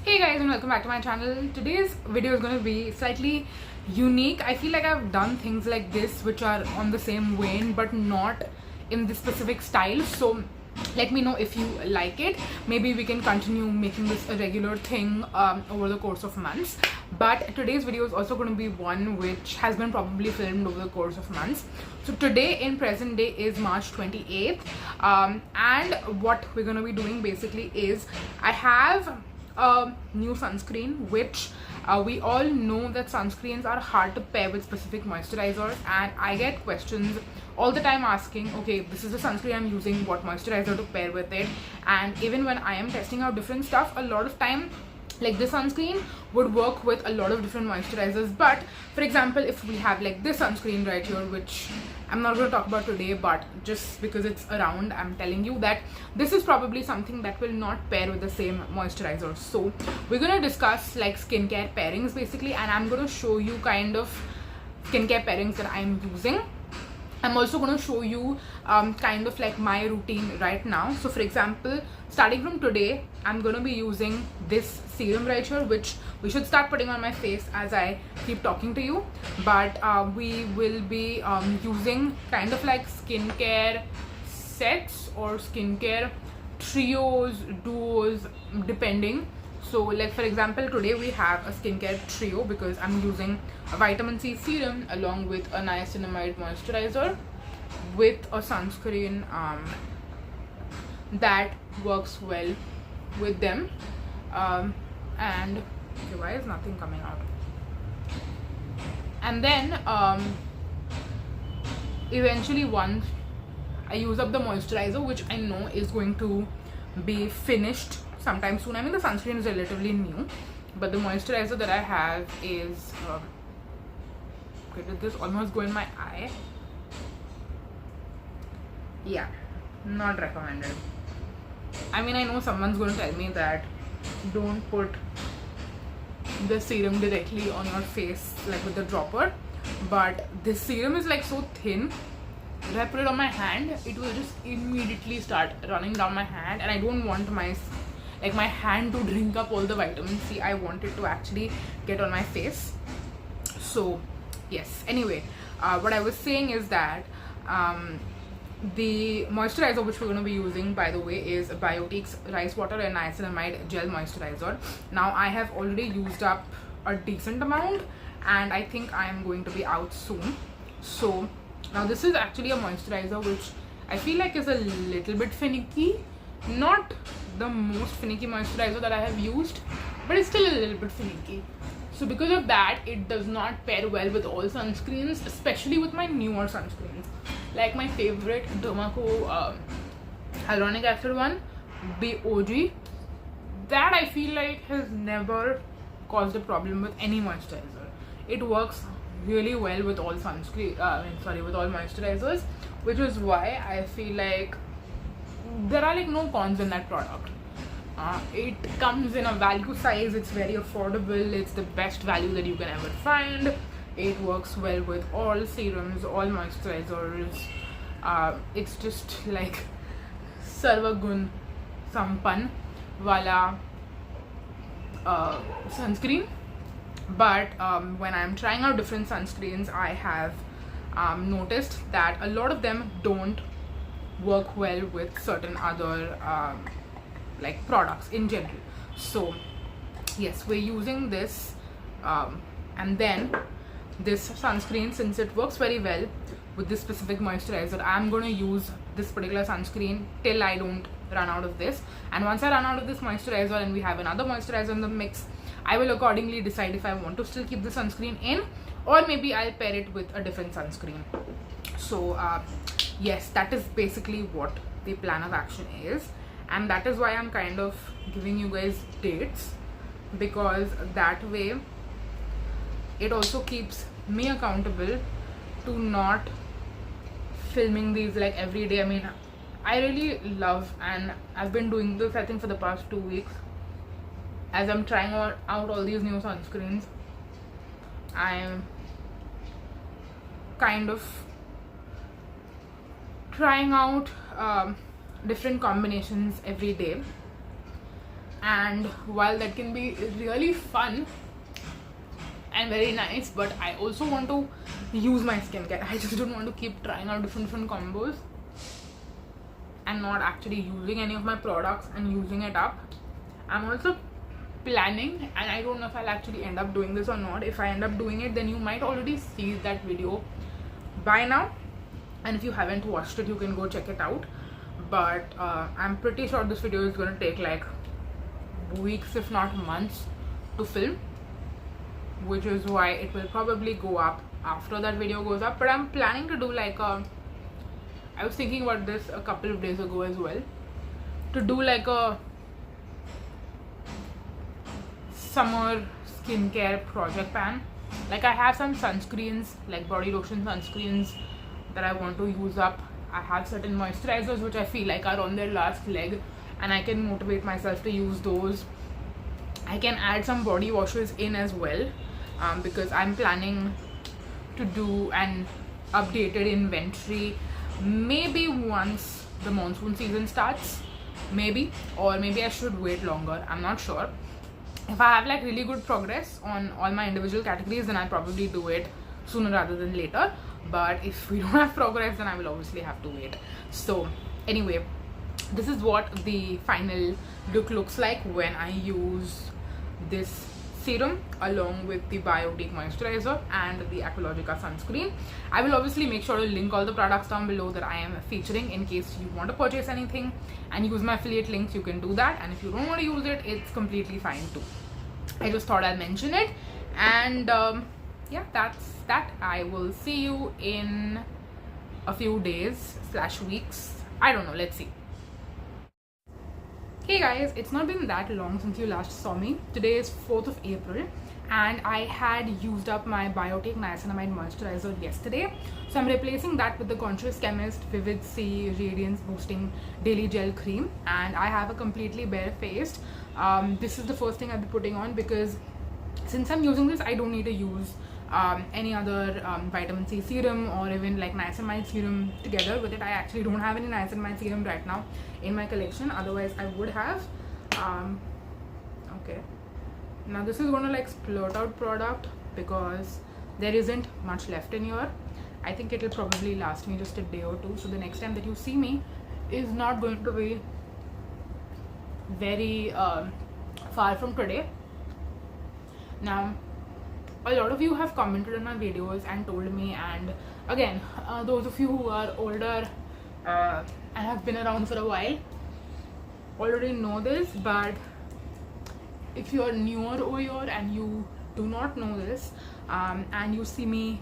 Hey guys, and welcome back to my channel. Today's video is going to be slightly unique. I feel like I've done things like this which are on the same vein but not in this specific style, so let me know if you like it. Maybe we can continue making this a regular thing over the course of months. But today's video is also going to be one which has been probably filmed over the course of months. So today in present day is March 28th, and what we're going to be doing basically is I have a new sunscreen, which we all know that sunscreens are hard to pair with specific moisturizers, and I get questions all the time asking, okay, this is the sunscreen I'm using, what moisturizer to pair with it. And even when I am testing out different stuff, a lot of time like this sunscreen would work with a lot of different moisturizers. But for example, if we have like this sunscreen right here, which I'm not going to talk about today, but just because it's around, I'm telling you that this is probably something that will not pair with the same moisturizer. So we're going to discuss like skincare pairings basically, and I'm going to show you kind of skincare pairings that I'm using. I'm also going to show you kind of like my routine right now. So for example, starting from today, I'm going to be using this serum right here, which we should start putting on my face as I keep talking to you. But we will be using kind of like skincare sets or skincare trios, duos, depending. So like for example, today we have a skincare trio because I'm using a vitamin C serum along with a niacinamide moisturizer with a sunscreen that works well with them. And okay, why is nothing coming out? And then eventually once I use up the moisturizer, which I know is going to be finished sometime soon. I mean, the sunscreen is relatively new, but the moisturizer that I have is okay, did this almost go in my eye? Yeah, not recommended. I mean, I know someone's going to tell me that don't put the serum directly on your face like with the dropper, but this serum is like so thin. If I put it on my hand, it will just immediately start running down my hand, and I don't want my hand to drink up all the vitamin C. I want it to actually get on my face. So yes, anyway, what I was saying is that the moisturizer which we're going to be using, by the way, is Biotique's rice water and niacinamide gel moisturizer. Now I have already used up a decent amount, and I think I am going to be out soon. So now this is actually a moisturizer which I feel like is a little bit finicky. Not the most finicky moisturizer that I have used, but it's still a little bit finicky. So because of that, it does not pair well with all sunscreens, especially with my newer sunscreens. Like my favorite Dermaco hyaluronic acid one, the OG, that I feel like has never caused a problem with any moisturizer. It works really well with all sunscreen, with all moisturizers, which is why I feel like there are like no cons in that product. It comes in a value size, it's very affordable, it's the best value that you can ever find. It works well with all serums, all moisturizers. It's just like Sarvagun Sampan wala sunscreen. But when I'm trying out different sunscreens, I have noticed that a lot of them don't work well with certain other like products in general. So yes, we're using this and then this sunscreen, since it works very well with this specific moisturizer, I'm going to use this particular sunscreen till I don't run out of this. And once I run out of this moisturizer and we have another moisturizer in the mix, I will accordingly decide if I want to still keep the sunscreen in, or maybe I'll pair it with a different sunscreen. So yes, that is basically what the plan of action is, and that is why I'm kind of giving you guys dates, because that way it also keeps me accountable to not filming these like every day. I mean, I really love, and I've been doing this I think for the past 2 weeks as I'm trying out all these new sunscreens. I'm kind of trying out different combinations every day, And while that can be really fun and very nice, but I also want to use my skincare. I just don't want to keep trying out different combos and not actually using any of my products and using it up. I'm also planning, and I don't know if I'll actually end up doing this or not. If I end up doing it, then you might already see that video by now, and if you haven't watched it, you can go check it out. But I'm pretty sure this video is going to take like weeks if not months to film, which is why it will probably go up after that video goes up. But I'm planning to do like a, I was thinking about this a couple of days ago as well, to do like a summer skincare project pan. Like I have some sunscreens, like body lotion sunscreens that I want to use up. I have certain moisturizers which I feel like are on their last leg, and I can motivate myself to use those. I can add some body washes in as well, because I'm planning to do an updated inventory maybe once the monsoon season starts, maybe, or maybe I should wait longer. I'm not sure. If I have like really good progress on all my individual categories, then I'll probably do it sooner rather than later. But if we don't have progress, then I will obviously have to wait. So anyway, this is what the final look looks like when I use this serum along with the Biotique moisturizer and the Aqualogica sunscreen. I will obviously make sure to link all the products down below that I am featuring in case you want to purchase anything and use my affiliate links. You can do that, and if you don't want to use it, it's completely fine too. I just thought I'd mention it. And yeah, that's that. I will see you in a few days / weeks. I don't know, let's see. Hey guys, it's not been that long since you last saw me. Today is 4th of April and I had used up my Biotique Niacinamide moisturizer yesterday. So I'm replacing that with the Conscious Chemist Vivid C Radiance Boosting Daily Gel Cream, and I have a completely bare face. This is the first thing I'll be putting on because since I'm using this, I don't need to use any other vitamin C serum or even like niacinamide serum together with it. I actually don't have any niacinamide serum right now in my collection, otherwise I would have. Okay, now this is going to like splurt out product because there isn't much left in here. I think it will probably last me just a day or two, so the next time that you see me is not going to be very far from today. Now a lot of you have commented on my videos and told me, and again, those of you who are older and have been around for a while already know this, but if you are newer over here and you do not know this, and you see me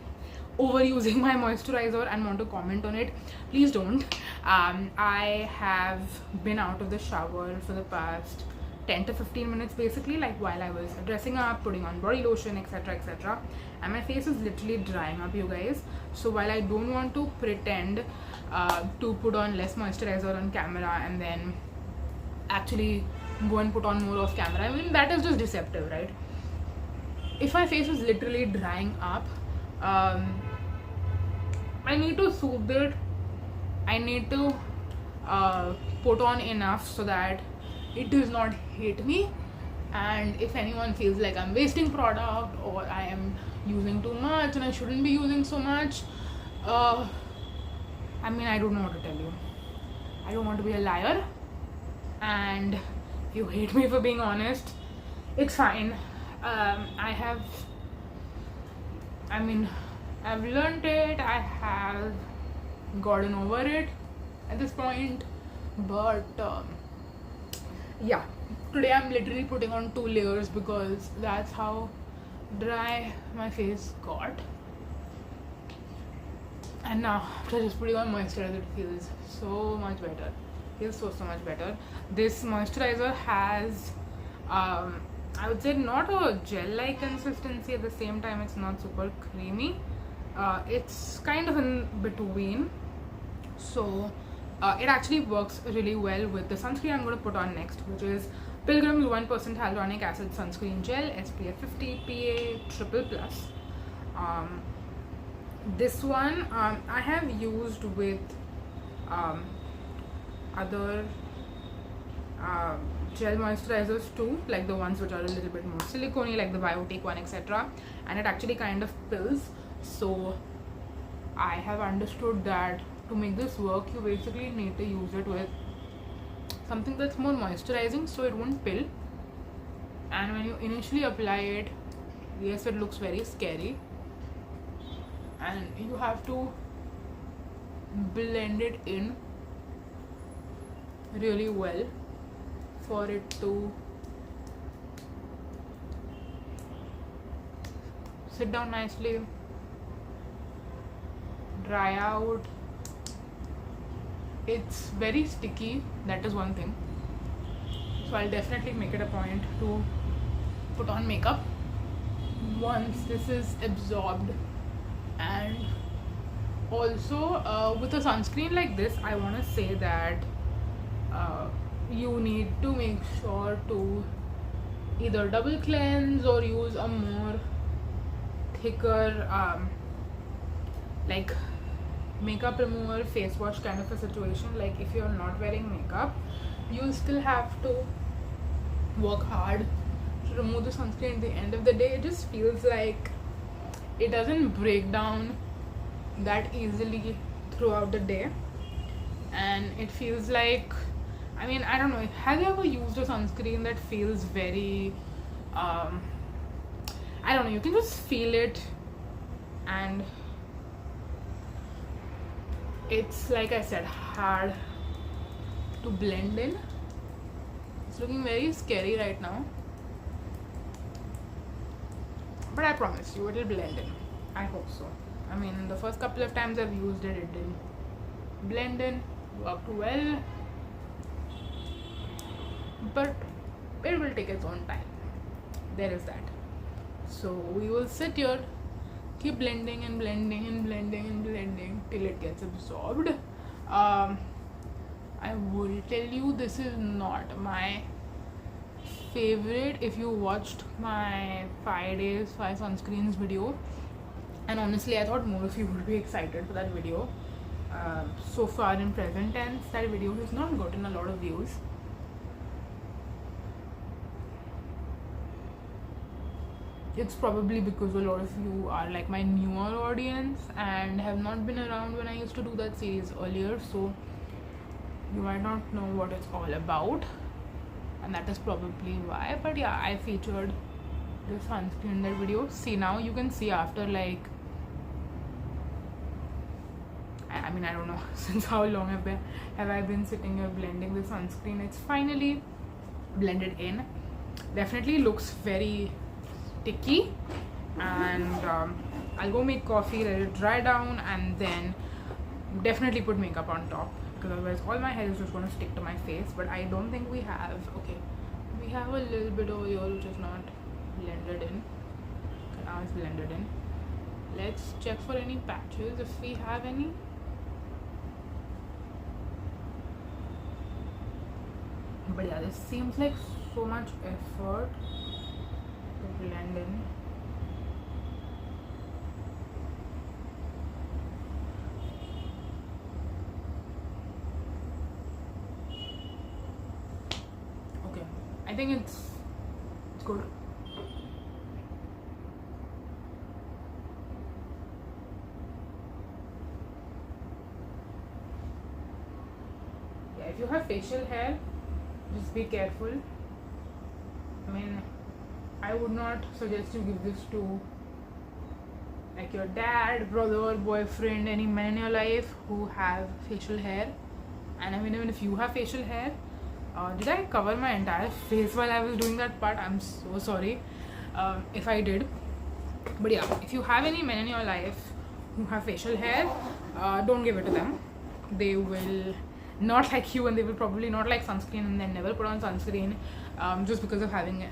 overusing my moisturizer and want to comment on it, please don't. I have been out of the shower for the past 10 to 15 minutes basically, like while I was dressing up, putting on body lotion, etc, etc, and my face is literally drying up, you guys. So while I don't want to pretend to put on less moisturizer on camera and then actually go and put on more off camera, I mean that is just deceptive, right? If my face is literally drying up, I need to soothe it. I need to put on enough so that it does not hit me. And if anyone feels like I'm wasting product or I am using too much and I shouldn't be using so much, I mean, I don't know what to tell you. I don't want to be a liar, and if you hate me for being honest, it's fine. I've learned it. I have gotten over it at this point, but yeah, today I'm literally putting on 2 layers because that's how dry my face got. And now after just putting on moisturizer, it feels so much better. Feels so much better. This moisturizer has I would say not a gel-like consistency. At the same time, it's not super creamy. It's kind of in between. So it actually works really well with the sunscreen I'm going to put on next, which is Pilgrim's 1% Hyaluronic Acid Sunscreen Gel, SPF 50 PA triple plus. This one I have used with other gel moisturizers too, like the ones which are a little bit more silicone, like the Biotique one, etc. And it actually kind of pills. So I have understood that to make this work, you basically need to use it with something that's more moisturizing so it won't pill. And when you initially apply it, yes, it looks very scary, and you have to blend it in really well for it to sit down nicely, dry out. It's very sticky, that is one thing, so I'll definitely make it a point to put on makeup once this is absorbed. And also with a sunscreen like this, I want to say that you need to make sure to either double cleanse or use a more thicker like makeup remover face wash kind of a situation. Like if you're not wearing makeup, you still have to work hard to remove the sunscreen. At the end of the day, it just feels like it doesn't break down that easily throughout the day, and it feels like, I mean, I don't know, have you ever used a sunscreen that feels very I don't know, you can just feel it, and it's, like I said, hard to blend in. It's looking very scary right now, but I promise you it'll blend in. I hope so. I mean, the first couple of times I've used it, it didn't blend in, worked well, but it will take its own time. There is that. So we will sit here, keep blending and blending and blending and blending till it gets absorbed. I will tell you, this is not my favorite. If you watched my 5 days 5 sunscreens video, and honestly I thought more of you would be excited for that video, so far in present tense that video has not gotten a lot of views. It's probably because a lot of you are like my newer audience and have not been around when I used to do that series earlier, so you might not know what it's all about, and that is probably why. But yeah, I featured this sunscreen in that video. See, now you can see after, like, I mean, I don't know since how long have I been sitting here blending the sunscreen. It's finally blended in. Definitely looks very sticky, and I'll go make coffee, let it dry down, and then definitely put makeup on top, because otherwise all my hair is just going to stick to my face. But I don't think we have, okay, we have a little bit over here which is not blended in. Okay, now it's blended in. Let's check for any patches if we have any. But yeah, this seems like so much effort to blend in. Okay, I think it's good. Yeah, if you have facial hair, just be careful. I mean, I would not suggest you give this to like your dad, brother, boyfriend, any men in your life who have facial hair. And I mean, even if you have facial hair, did I cover my entire face while I was doing that part? I'm so sorry if I did. But yeah, if you have any men in your life who have facial hair, don't give it to them. They will not like you, and they will probably not like sunscreen, and then never put on sunscreen just because of having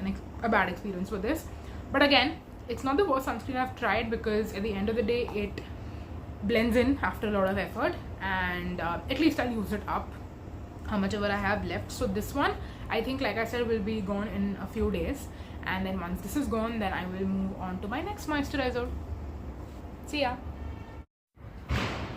a bad experience with this. But again, it's not the worst sunscreen I've tried, because at the end of the day it blends in after a lot of effort, and at least I'll use it up how much ever I have left. So this one, I think, like I said, will be gone in a few days, and then once this is gone, then I will move on to my next moisturizer. See ya.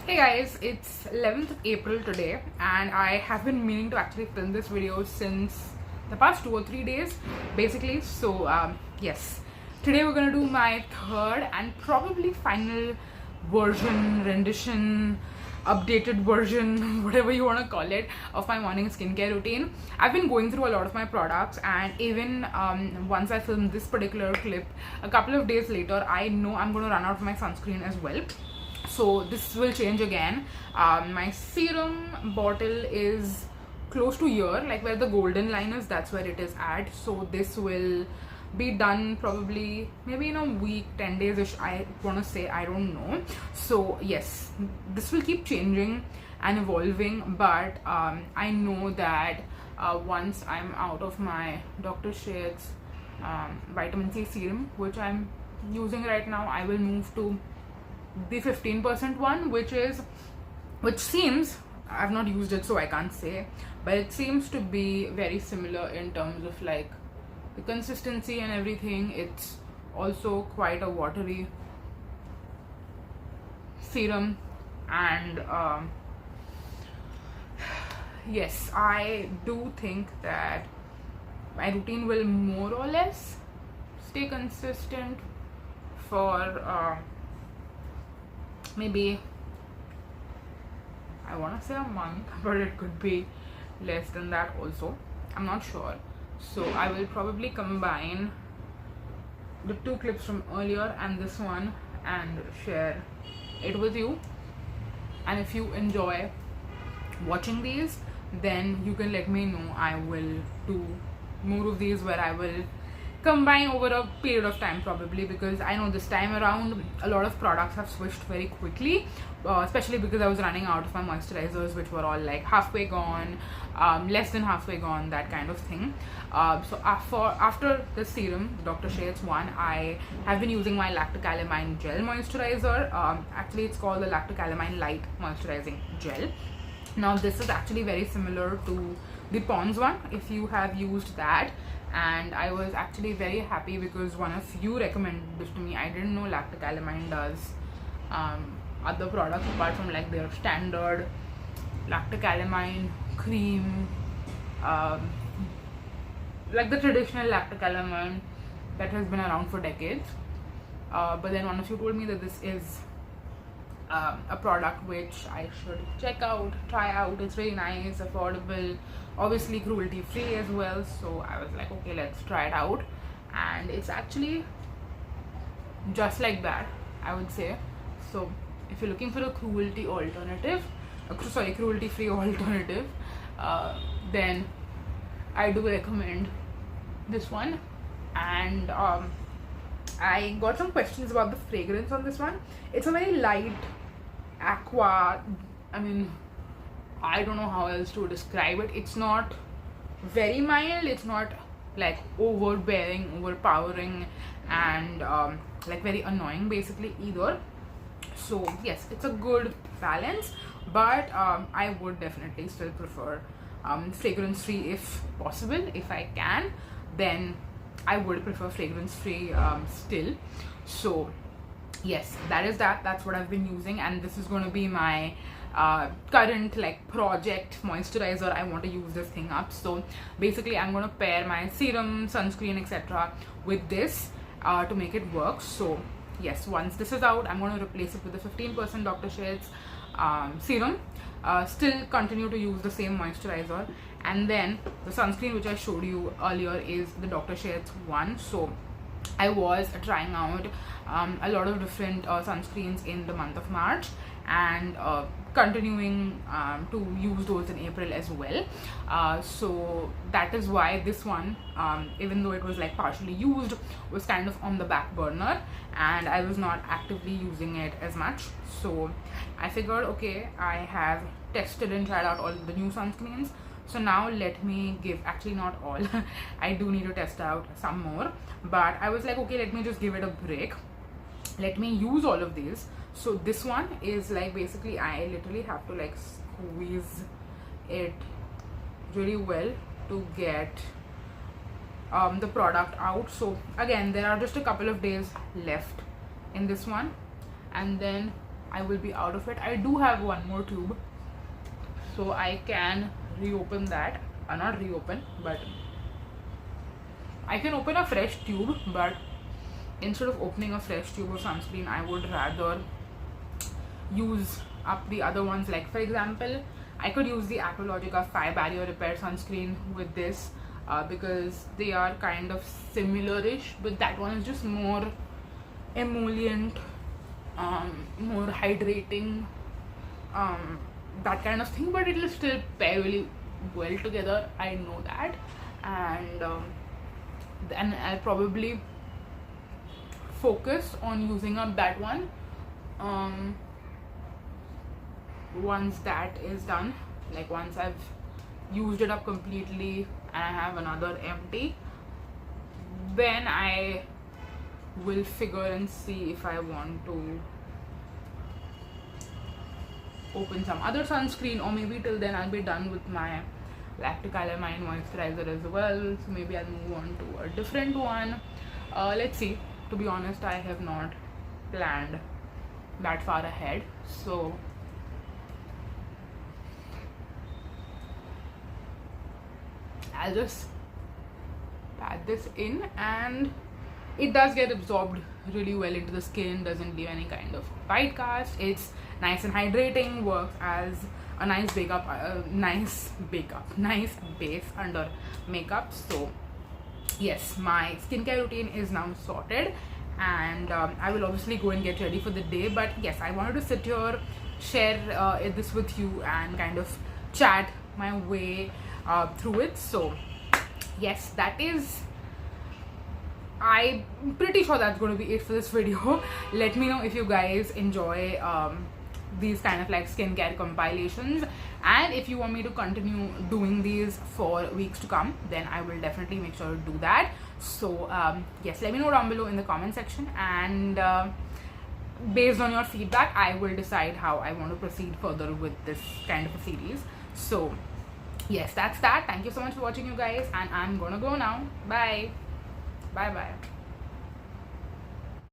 Hey guys, it's 11th April today, and I have been meaning to actually film this video since the past 2 or 3 days basically. So yes, today we're gonna do my third and probably final version, rendition, updated version, whatever you want to call it, of my morning skincare routine. I've been going through a lot of my products, and even once I filmed this particular clip, a couple of days later, I know I'm going to run out of my sunscreen as well. So this will change again. My serum bottle is close to here, like where the golden line is, that's where it is at. So this will be done probably maybe in a week, 10 days ish, I want to say, I don't know. So yes, this will keep changing and evolving, but I know that once I'm out of my Dr. Sheths vitamin C serum, which I'm using right now, I will move to the 15% one, which seems, I've not used it so I can't say, but it seems to be very similar in terms of like the consistency and everything. It's also quite a watery serum, and yes, I do think that my routine will more or less stay consistent for maybe, I want to say a month, but it could be less than that also, I'm not sure. So I will probably combine the 2 clips from earlier and this one and share it with you. And if you enjoy watching these, then you can let me know. I will do more of these where I will combine over a period of time probably, because I know this time around a lot of products have switched very quickly, especially because I was running out of my moisturizers, which were all like halfway gone, less than halfway gone, that kind of thing. So after the serum, Dr. Sheths one, I have been using my Lacto Calamine gel moisturizer. Actually it's called the Lacto Calamine light moisturizing gel. Now this is actually very similar to the Pond's one, if you have used that, and I was actually very happy because one of you recommended this to me. I didn't know Lacto Calamine does other products apart from like their standard Lacto Calamine cream, like the traditional Lacto Calamine that has been around for decades. But then one of you told me that this is a product which I should check out, try out. It's really nice, affordable, obviously cruelty free as well. So I was like, okay, let's try it out. And it's actually just like that, I would say. So if you're looking for a cruelty free alternative, then I do recommend this one. And I got some questions about the fragrance on this one. It's a very light aqua, I mean, I don't know how else to describe it. It's not very mild, it's not like overbearing, overpowering, and like very annoying basically either. So yes, it's a good balance, but I would definitely still prefer fragrance free if possible. If I can, then I would prefer fragrance free still. So yes, that's what I've been using, and this is going to be my current like project moisturizer. I want to use this thing up. So basically I'm going to pair my serum, sunscreen, etc. with this to make it work. So yes, once this is out, I'm going to replace it with the 15% Dr. Sheths serum, still continue to use the same moisturizer, and then the sunscreen which I showed you earlier is the Dr. Sheths one. So I was trying out a lot of different sunscreens in the month of March, and continuing to use those in April as well. So that is why this one, even though it was like partially used, was kind of on the back burner, and I was not actively using it as much. So I figured, okay, I have tested and tried out all the new sunscreens, so now let me give, actually not all, I do need to test out some more, but I was like, okay, let me just give it a break, let me use all of these. So this one is like, basically I literally have to like squeeze it really well to get the product out. So again, there are just a couple of days left in this one, and then I will be out of it. I do have one more tube, so I can reopen that, not reopen, but I can open a fresh tube, but instead of opening a fresh tube of sunscreen, I would rather use up the other ones. Like for example, I could use the Aqualogica 5 barrier repair sunscreen with this because they are kind of similar-ish, but that one is just more emollient, more hydrating, that kind of thing, but it will still pair really well together. I know that. And then I'll probably focus on using up that one once that is done. Like once I've used it up completely and I have another empty, then I will figure and see if I want to open some other sunscreen, or maybe till then I'll be done with my Lacto Calamine moisturizer as well, so maybe I'll move on to a different one. Let's see. To be honest, I have not planned that far ahead, so I'll just pat this in, and it does get absorbed really well into the skin, doesn't leave any kind of white cast. It's nice and hydrating, works as a nice nice base under makeup. So yes, my skincare routine is now sorted, and I will obviously go and get ready for the day. But yes, I wanted to sit here, share this with you, and kind of chat my way through it. So yes, that is, I'm pretty sure that's going to be it for this video. Let me know if you guys enjoy these kind of like skincare compilations, and if you want me to continue doing these for weeks to come, then I will definitely make sure to do that. So yes, let me know down below in the comment section, and based on your feedback, I will decide how I want to proceed further with this kind of a series. So yes, that's that. Thank you so much for watching, you guys, and I'm gonna go now. Bye bye.